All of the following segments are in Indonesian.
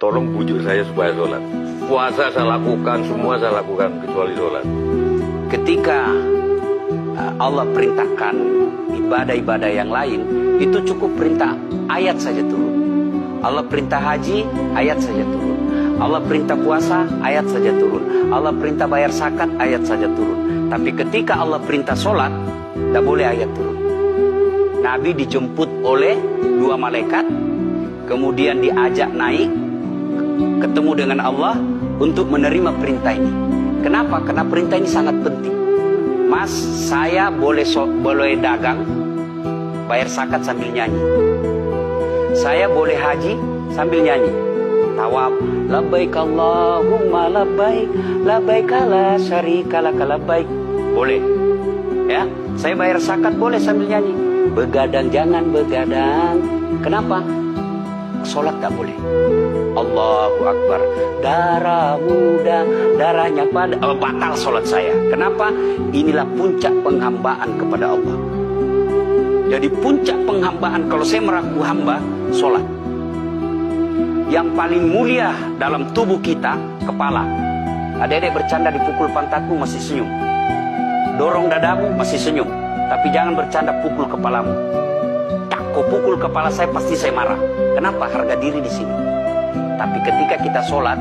tolong bujuk saya supaya sholat. Puasa saya lakukan, semua saya lakukan kecuali sholat. Ketika Allah perintahkan ibadah-ibadah yang lain, itu cukup perintah ayat saja turun. Allah perintah haji, ayat saja turun. Allah perintah puasa, ayat saja turun. Allah perintah bayar zakat, ayat saja turun. Tapi ketika Allah perintah sholat, tidak boleh ayat turun. Nabi dijemput oleh 2 malaikat, kemudian diajak naik, ketemu dengan Allah untuk menerima perintah ini. Kenapa? Karena perintah ini sangat penting. Mas, saya boleh dagang, bayar zakat sambil nyanyi. Saya boleh haji sambil nyanyi. Tawaf, labbaik Allahumma labbaik, labbaik la syarika lak labbaik. Boleh. Ya, saya bayar zakat boleh sambil nyanyi. Begadang jangan begadang. Kenapa? Sholat tak boleh. Allahu Akbar. Darah muda, darahnya pada batal sholat saya. Kenapa? Inilah puncak penghambaan kepada Allah. Jadi puncak penghambaan kalau saya meraku hamba, sholat. Yang paling mulia dalam tubuh kita, kepala. Adik-adik bercanda dipukul pantatmu masih senyum. Dorong dadamu masih senyum. Tapi jangan bercanda pukul kepalamu. Tak, kau pukul kepala saya pasti saya marah. Kenapa? Harga diri di sini. Tapi ketika kita sholat,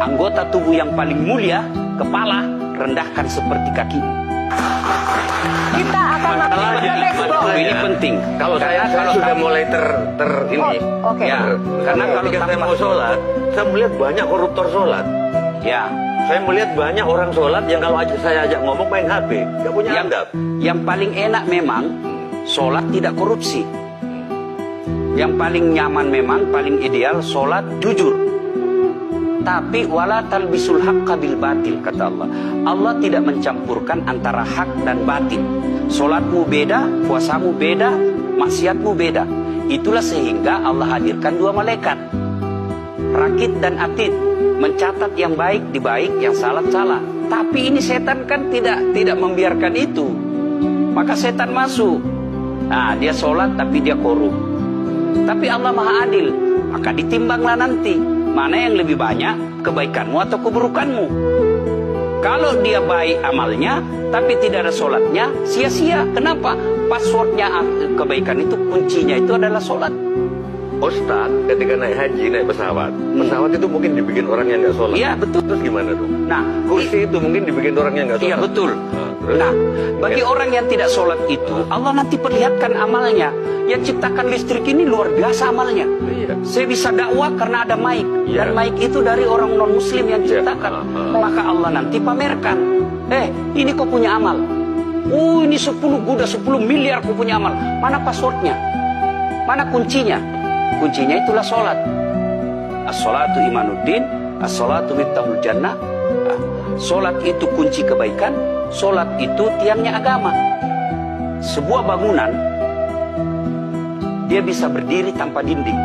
anggota tubuh yang paling mulia, kepala, rendahkan seperti kakimu. Kita akan Ini penting. Kalau saya sudah mulai ini. Oke. Ya, karena kalau ketika saya mau sholat, saya melihat banyak koruptor sholat. Ya, Saya melihat banyak orang sholat yang kalau saya ajak ngomong main HP, nggak punya adab. yang paling enak memang sholat tidak korupsi. Yang paling nyaman memang, paling ideal sholat jujur. Tapi wala talbisul haqqa bil batil, kata Allah. Allah tidak mencampurkan antara hak dan batil. Sholatmu beda, puasamu beda, maksiatmu beda. Itulah sehingga Allah hadirkan 2 malaikat, Rakit dan Atid, mencatat yang baik di baik, yang salah salah. Tapi ini setan kan tidak membiarkan itu. Maka setan masuk. Nah, dia sholat tapi dia korup. Tapi Allah Maha Adil, maka ditimbanglah nanti mana yang lebih banyak, kebaikanmu atau keburukanmu. Kalau dia baik amalnya tapi tidak ada sholatnya, sia-sia. Kenapa? Passwordnya kebaikan itu, kuncinya itu adalah sholat. Ustaz, ketika naik haji, naik pesawat, pesawat itu mungkin dibikin orang yang nggak sholat. Iya, betul. Terus gimana dong? Nah, Kursi itu mungkin dibikin orang yang nggak sholat. iya betul. Terus? Nah, bagi orang yang tidak sholat itu, Allah nanti perlihatkan amalnya. Yang ciptakan listrik ini luar biasa amalnya. Iya. Saya bisa dakwah karena ada mic. Iya. Dan mic itu dari orang non-muslim yang ciptakan. Maka Allah nanti pamerkan. Ini kau punya amal. Ini 10 miliar kau punya amal. Mana passwordnya? Mana kuncinya? Kuncinya itulah sholat. As-sholatu imanuddin, as-sholatu miftahul jannah. Sholat itu kunci kebaikan, sholat itu tiangnya agama. Sebuah bangunan, dia bisa berdiri tanpa dinding.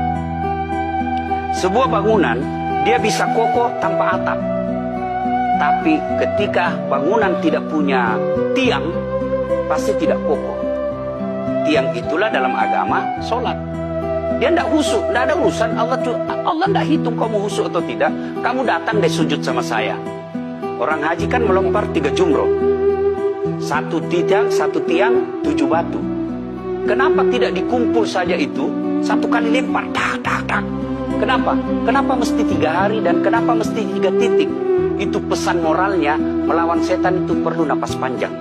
Sebuah bangunan, dia bisa kokoh tanpa atap. Tapi ketika bangunan tidak punya tiang, pasti tidak kokoh. Tiang itulah dalam agama sholat. Dia tidak khusyuk, tidak ada urusan. Allah tidak hitung kamu khusyuk atau tidak. Kamu datang deh sujud sama saya. Orang haji kan melempar 3 jumroh. 1 tiang, 7 batu. Kenapa tidak dikumpul saja itu? 1 kali lempar, tak. Kenapa? Kenapa mesti 3 hari dan kenapa mesti 3 titik? Itu pesan moralnya, melawan setan itu perlu napas panjang.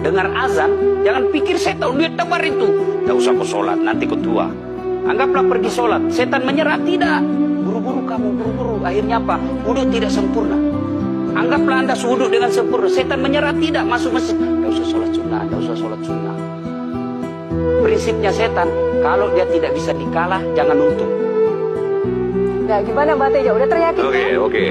Dengar azan, jangan pikir setan dia tebar itu. Tidak usah kau sholat, nanti kau tua. Anggaplah pergi sholat, setan menyerah, tidak. Buru-buru kamu, buru-buru. Akhirnya apa? Wudhu tidak sempurna. Anggaplah anda wudhu dengan sempurna, setan menyerah, tidak. Masuk masjid, tidak usah sholat sunnah, tidak usah sholat sunnah. Prinsipnya setan, kalau dia tidak bisa dikalah, jangan untung. Nah, gimana Mbak Teja? Udah teryakin? Oke.